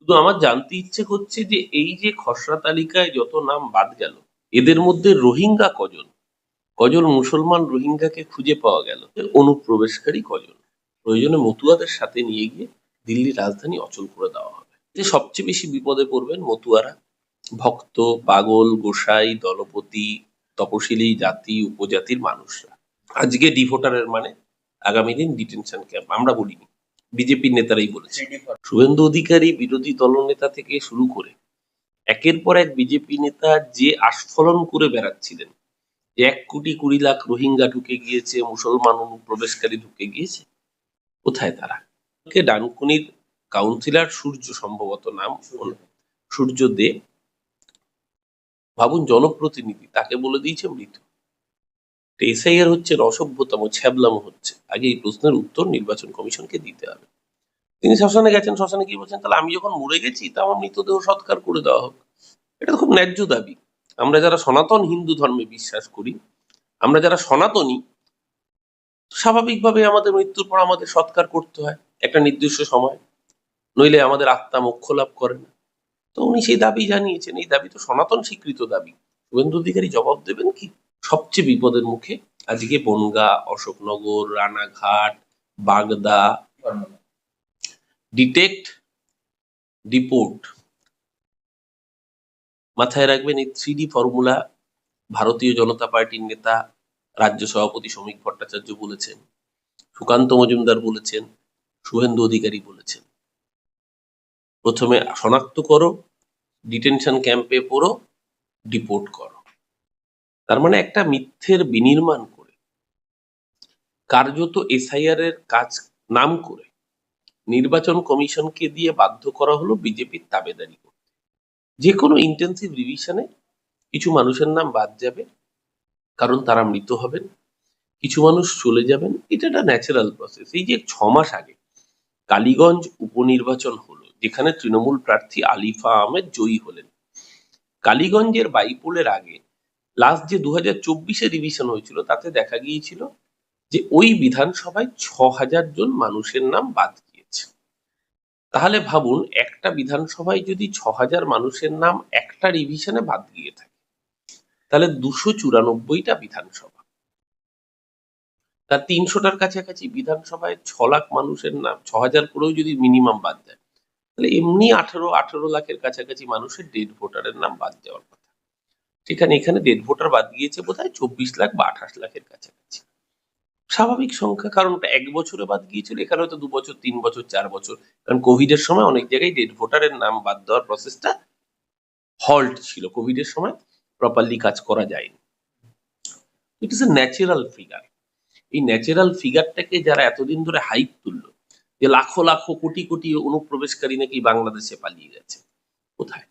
শুধু আমার জানতে ইচ্ছে করছে যে এই যে খসড়া তালিকায় যত নাম বাদ গেল, এদের মধ্যে রোহিঙ্গা কজন? কজন মুসলমান রোহিঙ্গাকে খুঁজে পাওয়া গেল? অনুপ্রবেশকারী কজন? প্রয়োজনে মতুয়াদের সাথে নিয়ে গিয়ে দিল্লির রাজধানী অচল করে দেওয়া হবে। যে সবচেয়ে বেশি বিপদে পড়বেন মতুয়ারা, ভক্ত, পাগল, গোসাই, দলপতি, তপশিলি জাতি উপজাতির মানুষরা। আজকে ডিভোটারের মানে আগামী দিন ডিটেনশন ক্যাম্প। আমরা বলিনি, বিজেপির নেতারাই বলেছে। শুভেন্দু অধিকারী বিরোধী দলনেতা থেকে শুরু করে একের পর এক বিজেপি নেতা যে আস্ফলন করে বেড়াচ্ছিলেন, যে 1,20,00,000 রোহিঙ্গা ঢুকে গিয়েছে, মুসলমান অনুপ্রবেশকারী ঢুকে গিয়েছে, কোথায় তারা? ডানকুনির কাউন্সিলর সূর্য, সম্ভবত নাম, সূর্য দে, ভাবুন জনপ্রতিনিধি, তাকে বলে দিয়েছে মৃত। এসআইআর হচ্ছে অসভ্যতম ছ্যাবলামো হচ্ছে। আগে এই প্রশ্নের উত্তর নির্বাচন কমিশনকে দিতে হবে। তিনি শ্মশানে গেছেন, শ্মশানে কি বলছেন, তাহলে আমি যখন মরে গেছি তা আমার মৃতদেহ সৎকার করে দেওয়া হোক। এটা তো খুব ন্যায্য দাবি। আমরা যারা সনাতন হিন্দু ধর্মে বিশ্বাস করি, আমরা যারা সনাতনী, স্বাভাবিকভাবে আমাদের মৃত্যুর পর আমাদের সৎকার করতে হয় একটা নির্দিষ্ট সময়, নইলে আমাদের আত্মা মোক্ষ লাভ করে না। তো উনি সেই দাবি জানিয়েছেন, এই দাবি তো সনাতন স্বীকৃত দাবি। শুভেন্দু অধিকারী জবাব দেবেন কি? সবচেয়ে বিপদের মুখে আজকে বনগাঁ, অশোকনগর, রানাঘাট, বাগদা। ডিটেক্ট, ডিপোর্ট, মাথায় রাখবেন এই 3D ফর্মুলা ভারতীয় জনতা পার্টির নেতা রাজ্য সভাপতি শ্রমিক ভট্টাচার্য বলেছেন, সুকান্ত মজুমদার বলেছেন, শুভেন্দু অধিকারী বলেছেন। প্রথমে শনাক্ত করো, ডিটেনশন ক্যাম্পে পড়ো, ডিপোর্ট করো। তার মানে একটা মিথ্যের বিনির্মাণ করে কার্যত এসআইআর এর কাজ নাম করে নির্বাচন কমিশনকে দিয়ে বাধ্য করা হলো বিজেপির তাবেদারি করতে। যে কোনো ইন্টেন্সিভ রিভিশনে কিছু মানুষের নাম বাদ যাবে, কারণ তারা মৃত হবেন, কিছু মানুষ চলে যাবেন। এটা একটা ন্যাচারাল প্রসেস। এই যে 6 মাস আগে কালীগঞ্জ উপনির্বাচন হলো, যেখানে তৃণমূল প্রার্থী আলিফা আহমেদ জয়ী হলেন। কালীগঞ্জের বাইপোলের আগে লাস্ট যে 2024-এ রিভিশন হয়েছিল, তাতে দেখা গিয়েছিল যে ওই বিধানসভায় 6,000 জন মানুষের নাম বাদ গিয়েছে। তাহলে ভাবুন, একটা বিধানসভায় যদি 6,000 মানুষের নাম একটা রিভিশনে বাদ গিয়ে থাকে, তাহলে 294টা বিধানসভা, তার 300টার কাছাকাছি বিধানসভায় 6 লাখ মানুষের নাম, 6,000 করেও যদি মিনিমাম বাদ যায়, তাহলে এমনি 18 লাখের কাছাকাছি মানুষের ডেড ভোটারের নাম বাদ যাওয়ার কথা। সেখানে এখানে ডেড ভোটার বাদ গিয়েছে বোধহয় 24 লাখ বা 28 লাখের কাছাকাছি। স্বাভাবিক সংখ্যা, কারণ ওটা 1 বছরে বাদ গিয়েছিল, এখানে হয়তো 2 বছর, 3 বছর, 4 বছর। কারণ কোভিড এর সময় অনেক জায়গায় ডেড ভোটারের নাম বাদ দেওয়ার প্রসেসটা হল্ট ছিল, কোভিড এর সময় প্রপারলি কাজ করা যায়নি। It is a natural figure. এই ন্যাচারাল ফিগারটাকে যারা এতদিন ধরে হাইপ তুললো, যে লাখো লাখো কোটি কোটি অনুপ্রবেশকারী নাকি বাংলাদেশে পালিয়ে গেছে, কোথায়?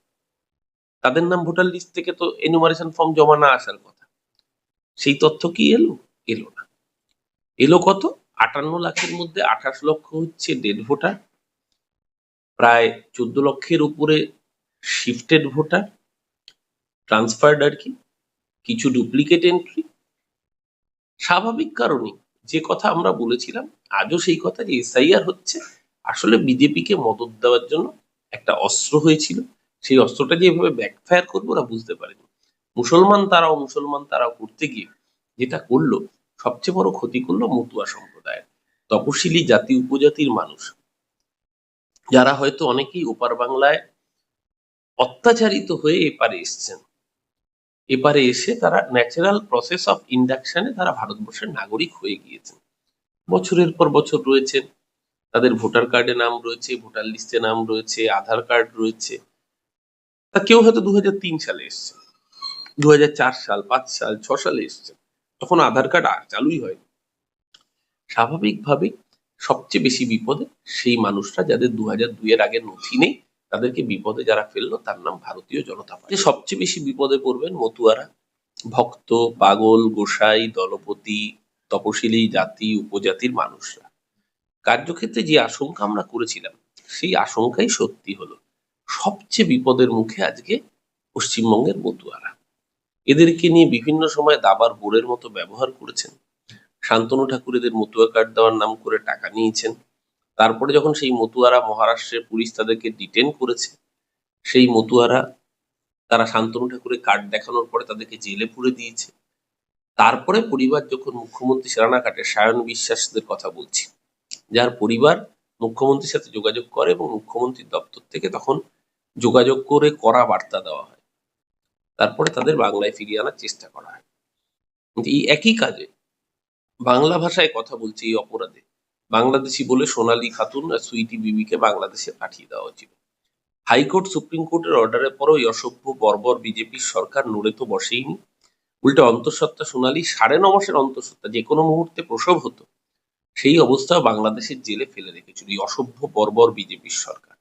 তাদের নাম ভোটার লিস্ট থেকে তো এনুমারেশন ফর্ম জমা না আসার কথা। সেই তথ্য কি এলো? এলো না। এলো কত? 58 লাখের মধ্যে 28 লক্ষ হচ্ছে ডেড ভোটার, প্রায় 14 লক্ষের উপরে শিফটেড ভোটার, ট্রান্সফার্ড আর কি, কিছু ডুপ্লিকেট এন্ট্রি। স্বাভাবিক কারণে যে কথা আমরা বলেছিলাম, আজও সেই কথা, যে এসআইআর হচ্ছে আসলে বিজেপিকে মদত দেওয়ার জন্য একটা অস্ত্র হয়েছিল। সেই অস্ত্রটা যে এভাবে ব্যাকফায়ার করবে ওরা বুঝতে পারেনি। মুসলমান তারাও করতে গিয়ে যেটা করলো, সবচেয়ে বড় ক্ষতি করলো মতুয়া সম্প্রদায়ের, তপশিলি জাতি উপজাতির মানুষ, যারা হয়তো অনেকেই ওপার বাংলায় অত্যাচারিত হয়ে এপারে এসছেন। এপারে এসে তারা ন্যাচারাল প্রসেস অফ ইন্ডাকশনে তারা ভারতবর্ষের নাগরিক হয়ে গিয়েছেন, বছরের পর বছর রয়েছেন, তাদের ভোটার কার্ডে নাম রয়েছে, ভোটার লিস্টে নাম রয়েছে, আধার কার্ড রয়েছে। তা কেউ হয়তো 2003 সালে এসছে, 2004 সাল, 5 সাল, 6 সালে এসছে, তখন আধার কার্ড আর চালুই হয়নি। স্বাভাবিকভাবে সবচেয়ে বেশি বিপদে সেই মানুষরা, যাদের 2002 এর আগে নথি নেই, তাদেরকে বিপদে যারা ফেললো তার নাম ভারতীয় জনতা পার্টি। সবচেয়ে বেশি বিপদে পড়বেন মতুয়ারা, ভক্ত, পাগল, গোসাই, দলপতি, তপশিলি জাতি উপজাতির মানুষরা। কার্যক্ষেত্রে যে আশঙ্কা আমরা করেছিলাম, সেই আশঙ্কাই সত্যি হলো। সবচেয়ে বিপদের মুখে আজকে পশ্চিমবঙ্গের মতুয়ারা। এদেরকে নিয়ে বিভিন্ন সময় দাবার বোরের মতো ব্যবহার করেছেন। শান্তনু ঠাকুর এদের মতুয়া কার্ড দেওয়ার নাম করে টাকা নিয়েছেন, তারপরে যখন সেই মতুয়ারা মহারাষ্ট্রের পুলিশ তাদেরকে ডিটেন করেছে, সেই মতুয়ারা তারা শান্তনু ঠাকুরের কার্ড দেখানোর পরে তাদেরকে জেলে পুরে দিয়েছে। তারপরে পরিবার যখন মুখ্যমন্ত্রী রানাঘাটের সায়ন বিশ্বাসদের কথা বলছি, যার পরিবার মুখ্যমন্ত্রীর সাথে যোগাযোগ করে এবং মুখ্যমন্ত্রীর দপ্তর থেকে তখন যোগাযোগ করে কড়া বার্তা দেওয়া হয়, তারপরে তাদের বাংলায় ফিরিয়ে আনার চেষ্টা করা হয়। কিন্তু এই একই কাজে বাংলা ভাষায় কথা বলছে এই অপরাধে বাংলাদেশি বলে সোনালী খাতুন আর সুইটি বিবিকে বাংলাদেশে পাঠিয়ে দেওয়া হয়েছিল। হাইকোর্ট সুপ্রিম কোর্টের অর্ডারের পরও এই অসভ্য বর্বর বিজেপির সরকার নড়ে তো বসেইনি, উল্টে অন্তঃসত্ত্বা সোনালী 9.5 মাসের অন্তঃসত্ত্বা যে কোনো মুহূর্তে প্রসব হতো, সেই অবস্থা বাংলাদেশের জেলে ফেলে রেখেছিল এই অসভ্য বর্বর বিজেপির সরকার।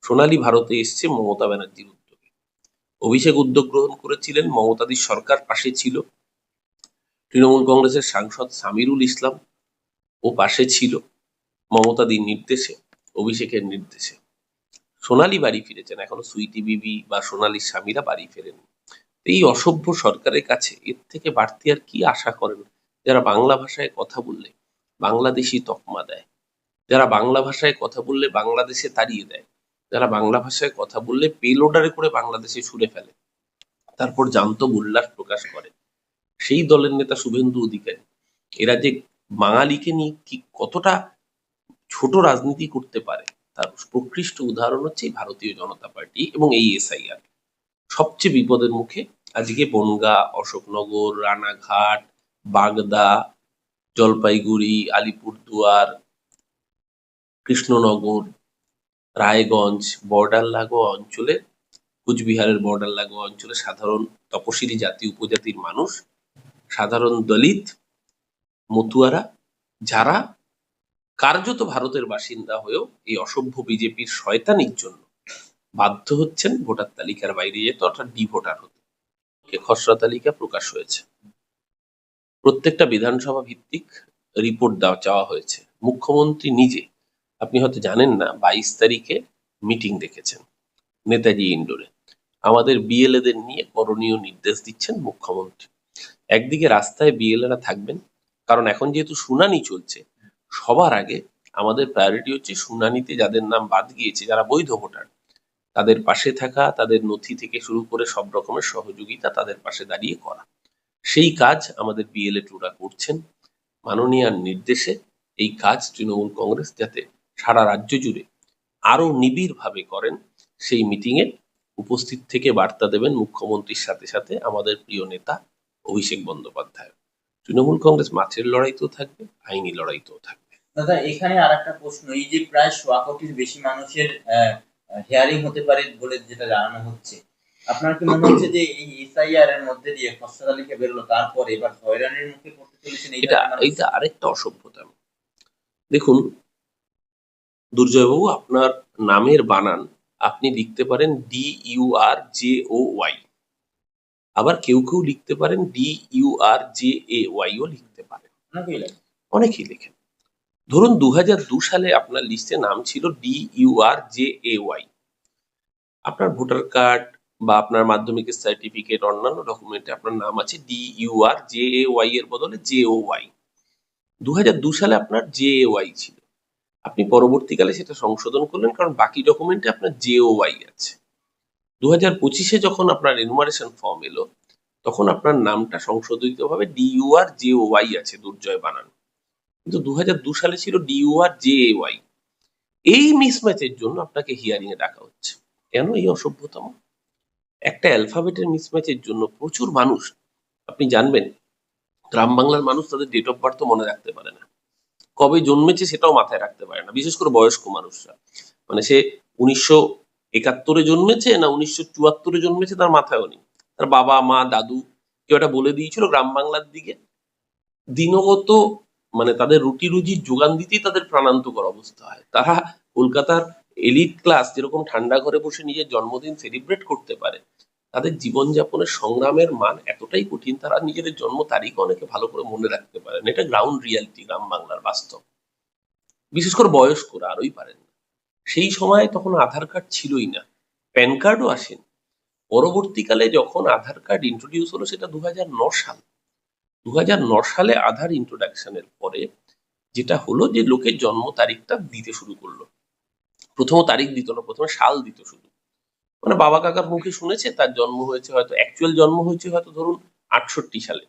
সোনালী ভারতে এসছে মমতা ব্যানার্জির উদ্যোগে। অভিষেক উদ্যোগ গ্রহণ করেছিলেন, মমতাদির সরকার পাশে ছিল। তৃণমূল কংগ্রেসের সাংসদ সামিরুল ইসলাম ও পাশে ছিল মমতাদির নির্দেশে, অভিষেকের নির্দেশে। সোনালী বাড়ি ফিরেছেন, এখনো সুইটি বিবি বা সোনালীর স্বামীরা বাড়ি ফেরেন। এই অসভ্য সরকারের কাছে এর থেকে বাড়তি আর কি আশা করেন, যারা বাংলা ভাষায় কথা বললে বাংলাদেশি তকমা দেয়, যারা বাংলা ভাষায় কথা বললে বাংলাদেশে তাড়িয়ে দেয়, যারা বাংলা ভাষায় কথা বললে পেলোডারে করে বাংলাদেশে ছুড়ে ফেলে, তারপর জান্তব উল্লাস প্রকাশ করে সেই দলের নেতা শুভেন্দু অধিকারী। এরা যে বাঙালিকে নিয়ে কি কতটা ছোট রাজনীতি করতে পারে তার প্রকৃষ্ট উদাহরণ হচ্ছে এই ভারতীয় জনতা পার্টি এবং এই এসআইআর। সবচেয়ে বিপদের মুখে আজকে বনগাঁ, অশোকনগর, রানাঘাট, বাগদা, জলপাইগুড়ি, আলিপুরদুয়ার, কৃষ্ণনগর, রায়গঞ্জ বর্ডার লাগোয়া অঞ্চলে, কুচবিহারের বর্ডার লাগোয়া অঞ্চলে সাধারণ তপশিলি জাতি উপজাতির মানুষ, সাধারণ দলিত, মতুয়ারা, যারা কার্যত ভারতের বাসিন্দা হয়েও এই অসভ্য বিজেপির শয়তানির জন্য বাধ্য হচ্ছেন ভোটার তালিকার বাইরে যেতে, অর্থাৎ ডি ভোটার হতে। খসড়া তালিকা প্রকাশ হয়েছে, প্রত্যেকটা বিধানসভা ভিত্তিক রিপোর্ট দেওয়া চাওয়া হয়েছে। মুখ্যমন্ত্রী নিজে, আপনি হয়তো জানেন না, 22 তারিখে মিটিং ডেকেছেন নেতাজি ইন্ডোরে। আমাদের বিএলএদের নিয়ে করণীয় নির্দেশ দিচ্ছেন মুখ্যমন্ত্রী। একদিকে রাস্তায় বিএলএরা থাকবেন, কারণ এখন যেহেতু শুনানি চলছে, সবার আগে আমাদের প্রায়োরিটি হচ্ছে শুনানিতে যাদের নাম বাদ গিয়েছে, যারা বৈধ ভোটার, তাদের পাশে থাকা, তাদের নথি থেকে শুরু করে সব রকমের সহযোগিতা তাদের পাশে দাঁড়িয়ে করা। সেই কাজ আমাদের বিএলএ-টুরা করছেন। মাননীয়ার নির্দেশে এই কাজ তৃণমূল কংগ্রেস যাতে সারা রাজ্য জুড়ে আরো নিবিড়ভাবে করেন, সেই মিটিংয়ে উপস্থিত থেকে বার্তা দেবেন মুখ্যমন্ত্রীর সাথে সাথে আমাদের প্রিয় নেতা অভিষেক বন্দ্যোপাধ্যায়। তৃণমূল কংগ্রেস মাঠের লড়াইতেও থাকবে, আইনি লড়াইতেও থাকবে। দাদা, এখানে আর একটা প্রশ্ন, এই যে প্রায় 1.25 কোটির বেশি মানুষের হিয়ারিং হতে পারে বলে যেটা জানানো হচ্ছে, আপনার কি মনে হচ্ছে যে এই এসআইআর এর মধ্যে দিয়ে খসড়া তালিকা বেরোলো, তারপরে এবার হয়রানির মুখে পড়তে চলেছেন? এটা আরেকটা অসভ্যতা। দেখুন দুর্জয়বাবু, আপনার নামের বানান আপনি লিখতে পারেন DURJOY, আবার কেউ কেউ লিখতে পারেন DURJAY ও লিখতে পারেন, অনেকেই লেখেন। ধরুন 2002 সালে আপনার লিস্টে নাম ছিল DURJAY, আপনার ভোটার কার্ড বা আপনার মাধ্যমিকের সার্টিফিকেট, অন্যান্য ডকুমেন্টে আপনার নাম আছে DURJAY এর বদলে JOY। 2002 সালে আপনার JAY ছিল, আপনি পরবর্তীকালে সেটা সংশোধন করলেন, কারণ বাকি ডকুমেন্টে আপনার JOY আছে। 2025-এ যখন আপনার এনুমারেশন ফর্ম এলো, তখন আপনার নামটা সংশোধিত ভাবে DURJOY আছে, দুর্জয় বানান, কিন্তু 2002 সালে ছিল DURJAY। এই মিসম্যাচের জন্য আপনাকে হিয়ারিং এ ডাকা হচ্ছে। কেন এই অসভ্যতম? একটা অ্যালফাবেটের মিসম্যাচের জন্য প্রচুর মানুষ, আপনি জানবেন গ্রাম বাংলার মানুষ তাদের ডেট অফ বার্থ মনে রাখতে পারে না, কবে জন্মেছে সেটাও মাথায় রাখতে পারে না, বিশেষ করে বয়স্ক মানুষরা। মানে সে 1971-এ জন্মেছে না 1974-এ জন্মেছে তার মাথায়ও নেই। তার বাবা মা দাদু কেউ একটা বলে দিয়েছিল গ্রাম বাংলার দিকে দিনগত মানে তাদের রুটি রুজির যোগান দিতেই তাদের প্রাণান্তকর অবস্থা হয়। তারা কলকাতার এলিট ক্লাস যেরকম ঠান্ডা ঘরে বসে নিজের জন্মদিন সেলিব্রেট করতে পারে, তাদের জীবনযাপনের সংগ্রামের মান এতটাই কঠিন, তারা নিজেদের জন্ম তারিখ অনেকে ভালো করে মনে রাখতে পারেন। এটা গ্রাউন্ড রিয়ালিটি, গ্রাম বাংলার বাস্তব। বিশেষ করে বয়স্করা আরোই পারেন না। সেই সময় তখন আধার কার্ড ছিলই না, প্যান কার্ডও আসেন। পরবর্তীকালে যখন আধার কার্ড ইন্ট্রোডিউস হলো, সেটা 2009 সাল। 2009 সালে আধার ইন্ট্রোডাকশনের পরে যেটা হলো যে লোকের জন্ম তারিখটা দিতে শুরু করলো। প্রথম তারিখ দিত না, প্রথমে সাল দিত শুধু। মানে বাবা কাকার মুখে শুনেছে তার জন্ম হয়েছে, হয়তো অ্যাকচুয়াল জন্ম হয়েছে হয়তো ধরুন 68 সালে,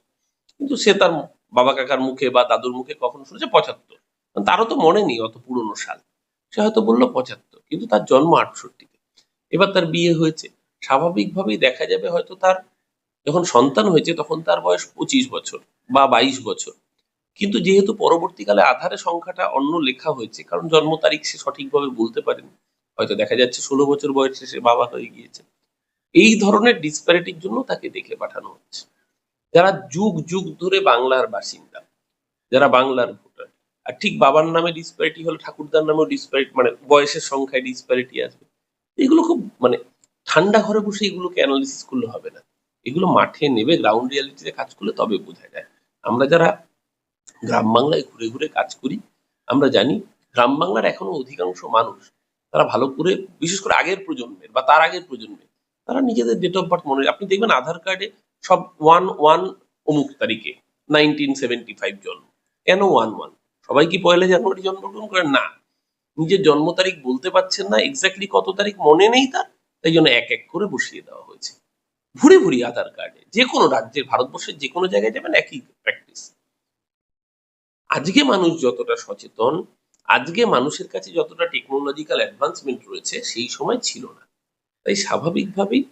কিন্তু সে তার বাবা কাকার মুখে বা দাদুর মুখে কখন শুনেছে 75। তারও তো মনে নেই অত পুরনো সাল, সে হয়তো বললো 75, কিন্তু তার জন্ম 68-তে। এবার তার বিয়ে হয়েছে, স্বাভাবিকভাবেই দেখা যাবে হয়তো তার যখন সন্তান হয়েছে তখন তার বয়স 25 বছর বা 22 বছর। কিন্তু যেহেতু পরবর্তীকালে আধারে সংখ্যাটা অন্য লেখা হয়েছে, কারণ জন্ম তারিখ সে সঠিকভাবে বলতে পারেনি, হয়তো দেখা যাচ্ছে 16 বছর বয়সে সে বাবা হয়ে গিয়েছে। এই ধরনের ডিসপ্যারিটির জন্য তাকে ডেকে পাঠানো হচ্ছে। যারা যুগ যুগ ধরে বাংলার বাসিন্দা, যারা বাংলার ভোটার, আর ঠিক বাবার নামে ডিসপ্যারিটি হলে ঠাকুরদার নামেও ডিসপ্যারিটি, মানে বয়সের সংখ্যায় ডিসপ্যারিটি আসবে। এগুলো খুব মানে ঠান্ডা ঘরে বসে এগুলোকে অ্যানালিসিস করলে হবে না, এগুলো মাঠে নেবে গ্রাউন্ড রিয়ালিটিতে কাজ করলে তবে বোঝা যায়। আমরা যারা গ্রাম বাংলায় ঘুরে ঘুরে কাজ করি, আমরা জানি গ্রাম বাংলার এখনো অধিকাংশ মানুষ, তারা ভালো করে, বিশেষ করে আগের প্রজন্মের বা তার আগের প্রজন্মের, তারা নিজেদের ডেট অফ বার্থ মনে, আপনি দেখবেন আধার কার্ডে সব 1-1 অমুক তারিখে 1975 জন্ম। কেন 1-1? সবাই কি 1 জানুয়ারি জন্মগ্রহণ করেন? না, নিজের জন্ম তারিখ বলতে পারছেন না, এক্স্যাক্টলি কত তারিখ মনে নেই তার, তাই জন্য এক এক করে বসিয়ে দেওয়া হয়েছে ভুরি ভুরি আধার কার্ডে। যে কোনো রাজ্যের, ভারতবর্ষের যে কোনো জায়গায় যাবেন একই প্র্যাকটিস। আজকে মানুষ যতটা সচেতন, আজকে মানুষের কাছে যতটা টেকনোলজিক্যাল অ্যাডভান্সমেন্ট রয়েছে, সেই সময় ছিল না। তাই স্বাভাবিকভাবেই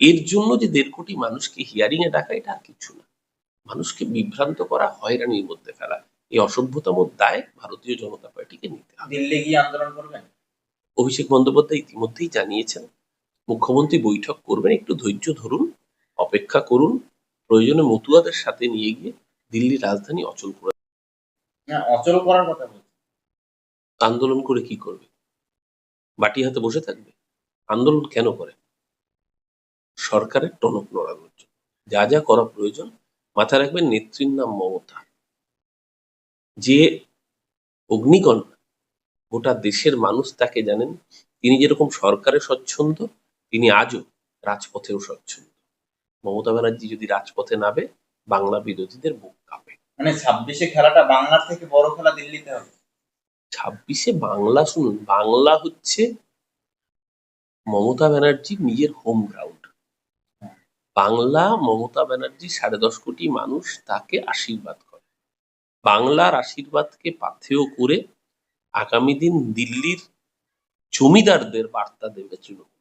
এর জন্য যে 1.5 কোটি মানুষকে হিয়ারিং এ ডাকা, এটা আর কিছু না, মানুষকে বিভ্রান্ত করা, হয়রানির মধ্যে ফেলা। এই অসভ্যতম দায় ভারতীয় জনতা পার্টিকে নিতে হবে। দিল্লি গিয়ে আন্দোলন করবেন? অভিষেক বন্দ্যোপাধ্যায় ইতিমধ্যেই জানিয়েছেন মুখ্যমন্ত্রী বৈঠক করবেন, একটু ধৈর্য ধরুন, অপেক্ষা করুন, প্রয়োজনে মতুয়াদের সাথে নিয়ে গিয়ে দিল্লির রাজধানী অচল করে। না, অচল করার কথা বলছি। আন্দোলন করে কি করবে? বাটি হাতে বসে থাকবে? আন্দোলন কেন করে? সরকারের টনক নড়ানোর জন্য। যা যা করা প্রয়োজন, মাথায় রাখবেন নেত্রীর নাম মমতা, যে অগ্নিকন্যা, গোটা দেশের মানুষ তাকে জানেন। তিনি যেরকম সরকারে স্বচ্ছন্দ, তিনি আজও রাজপথেও স্বচ্ছন্দ। মমতা ব্যানার্জি যদি রাজপথে নামে, বাংলা বিরোধীদের বুক কাঁপে। মানে 26-এ খেলাটা বাংলার থেকে বড় খেলা দিল্লিতে হবে। 26-এ বাংলা, শুনুন, বাংলা হচ্ছে মমতা ব্যানার্জির নিজের হোম গ্রাউন্ড। বাংলা, মমতা ব্যানার্জি 10.5 কোটি মানুষ তাকে আশীর্বাদ করে। বাংলার আশীর্বাদকে পাথেয় করে আগামী দিন দিল্লির জমিদারদের বার্তা দেবে তৃণমূল।